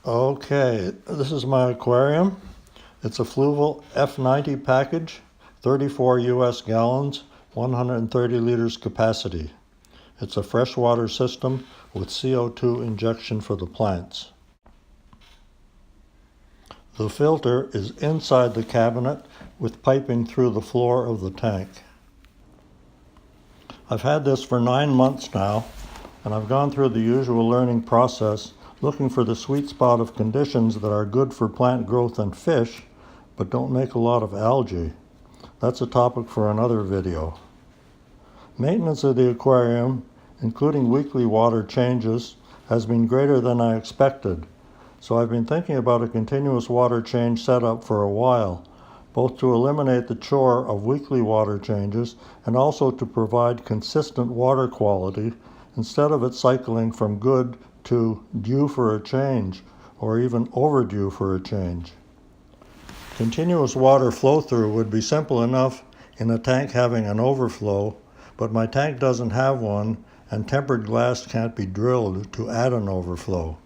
Okay, this is my aquarium. It's a Fluval F90 package, 34 US gallons, 130 liters capacity. It's a freshwater system with CO2 injection for the plants. The filter is inside the cabinet with piping through the floor of the tank. I've had this for 9 months now, and I've gone through the usual learning process looking for the sweet spot of conditions that are good for plant growth and fish, but don't make a lot of algae. That's a topic for another video. Maintenance of the aquarium, including weekly water changes, has been greater than I expected, so I've been thinking about a continuous water change setup for a while, both to eliminate the chore of weekly water changes and also to provide consistent water quality instead of it cycling from good to due for a change or even overdue for a change. Continuous water flow through would be simple enough in a tank having an overflow, but my tank doesn't have one and tempered glass can't be drilled to add an overflow.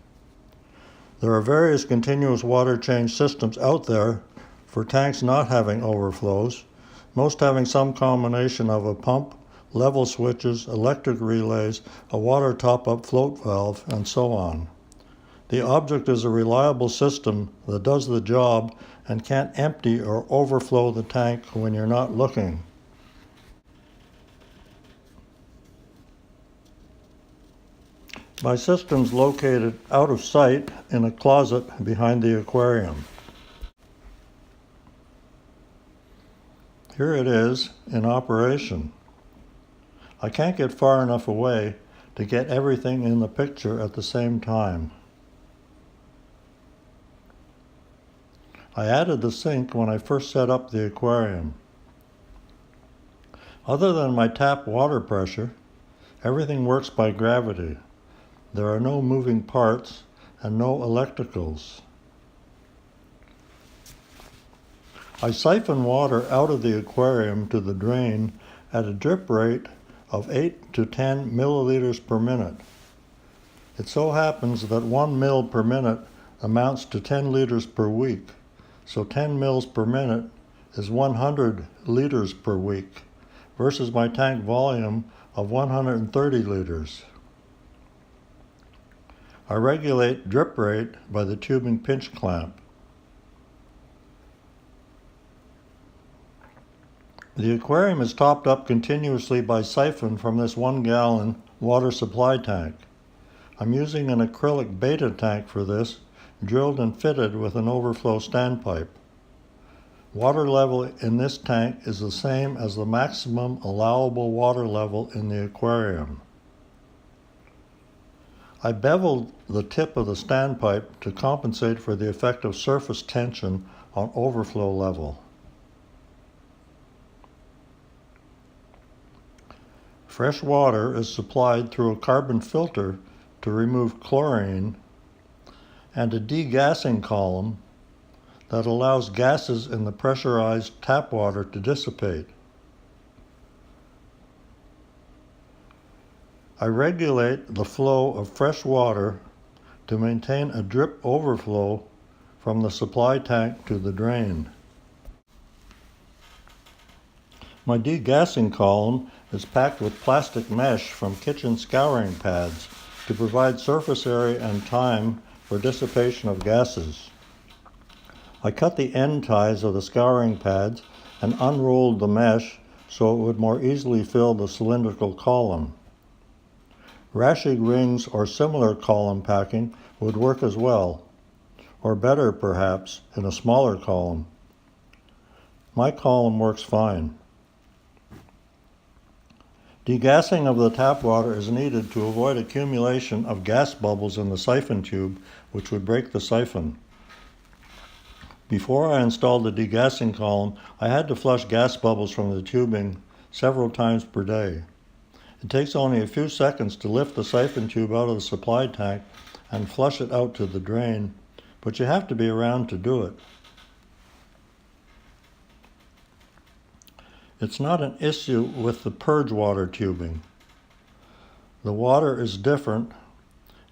There are various continuous water change systems out there for tanks not having overflows, most having some combination of a pump, level switches, electric relays, a water top-up float valve, and so on. The object is a reliable system that does the job and can't empty or overflow the tank when you're not looking. My system's located out of sight in a closet behind the aquarium. Here it is in operation. I can't get far enough away to get everything in the picture at the same time. I added the sink when I first set up the aquarium. Other than my tap water pressure, everything works by gravity. There are no moving parts and no electricals. I siphon water out of the aquarium to the drain at a drip rate of 8 to 10 milliliters per minute. It so happens that 1 mil per minute amounts to 10 liters per week, so 10 mils per minute is 100 liters per week versus my tank volume of 130 liters. I regulate drip rate by the tubing pinch clamp. The aquarium is topped up continuously by siphon from this 1 gallon water supply tank. I'm using an acrylic beta tank for this, drilled and fitted with an overflow standpipe. Water level in this tank is the same as the maximum allowable water level in the aquarium. I beveled the tip of the standpipe to compensate for the effect of surface tension on overflow level. Fresh water is supplied through a carbon filter to remove chlorine and a degassing column that allows gases in the pressurized tap water to dissipate. I regulate the flow of fresh water to maintain a drip overflow from the supply tank to the drain. My degassing column is packed with plastic mesh from kitchen scouring pads to provide surface area and time for dissipation of gases. I cut the end ties of the scouring pads and unrolled the mesh so it would more easily fill the cylindrical column. Rashig rings or similar column packing would work as well, or better perhaps in a smaller column. My column works fine. Degassing of the tap water is needed to avoid accumulation of gas bubbles in the siphon tube, which would break the siphon. Before I installed the degassing column, I had to flush gas bubbles from the tubing several times per day. It takes only a few seconds to lift the siphon tube out of the supply tank and flush it out to the drain, but you have to be around to do it. It's not an issue with the purge water tubing. The water is different,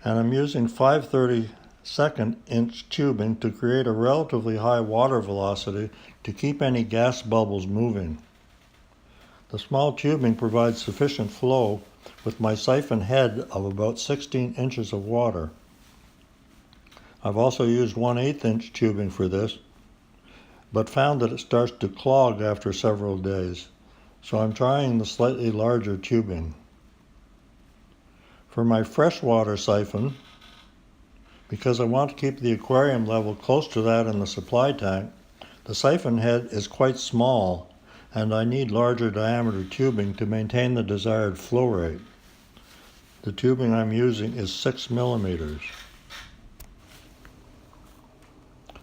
and I'm using 530 2-inch tubing to create a relatively high water velocity to keep any gas bubbles moving. The small tubing provides sufficient flow with my siphon head of about 16 inches of water. I've also used 1/8-inch tubing for this, but found that it starts to clog after several days, so I'm trying the slightly larger tubing. For my freshwater siphon, because I want to keep the aquarium level close to that in the supply tank, the siphon head is quite small and I need larger diameter tubing to maintain the desired flow rate. The tubing I'm using is 6 millimeters.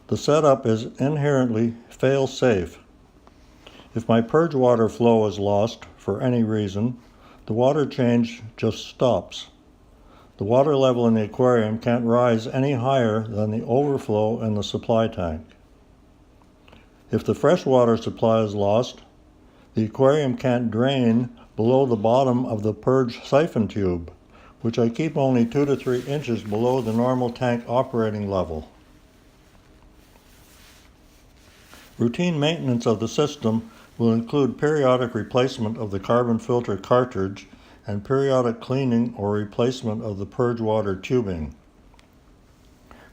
The setup is inherently fail-safe. If my purge water flow is lost for any reason, the water change just stops. The water level in the aquarium can't rise any higher than the overflow in the supply tank. If the freshwater supply is lost, the aquarium can't drain below the bottom of the purge siphon tube, which I keep only 2 to 3 inches below the normal tank operating level. Routine maintenance of the system will include periodic replacement of the carbon filter cartridge and periodic cleaning or replacement of the purge water tubing.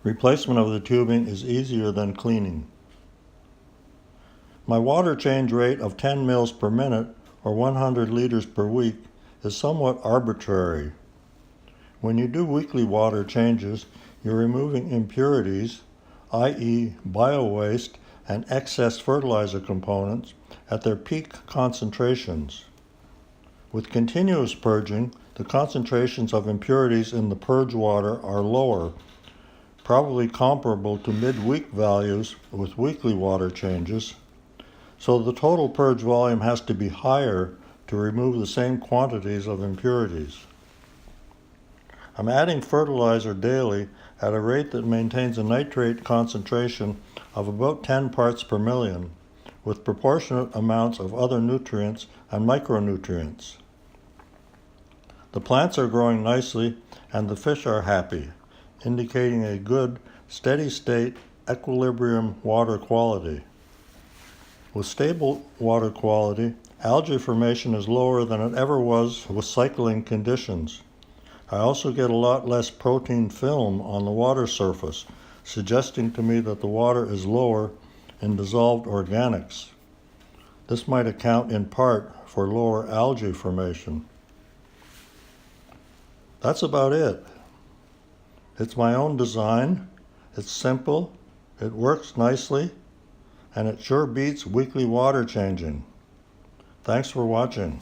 Replacement of the tubing is easier than cleaning. My water change rate of 10 mils per minute or 100 liters per week is somewhat arbitrary. When you do weekly water changes, you're removing impurities, i.e. bio-waste and excess fertilizer components, at their peak concentrations. With continuous purging, the concentrations of impurities in the purge water are lower, probably comparable to mid-week values with weekly water changes, so the total purge volume has to be higher to remove the same quantities of impurities. I'm adding fertilizer daily at a rate that maintains a nitrate concentration of about 10 parts per million, with proportionate amounts of other nutrients and micronutrients. The plants are growing nicely and the fish are happy, indicating a good, steady state, equilibrium water quality. With stable water quality, algae formation is lower than it ever was with cycling conditions. I also get a lot less protein film on the water surface, suggesting to me that the water is lower in dissolved organics. This might account in part for lower algae formation. That's about it. It's my own design, it's simple, it works nicely, and it sure beats weekly water changing. Thanks for watching.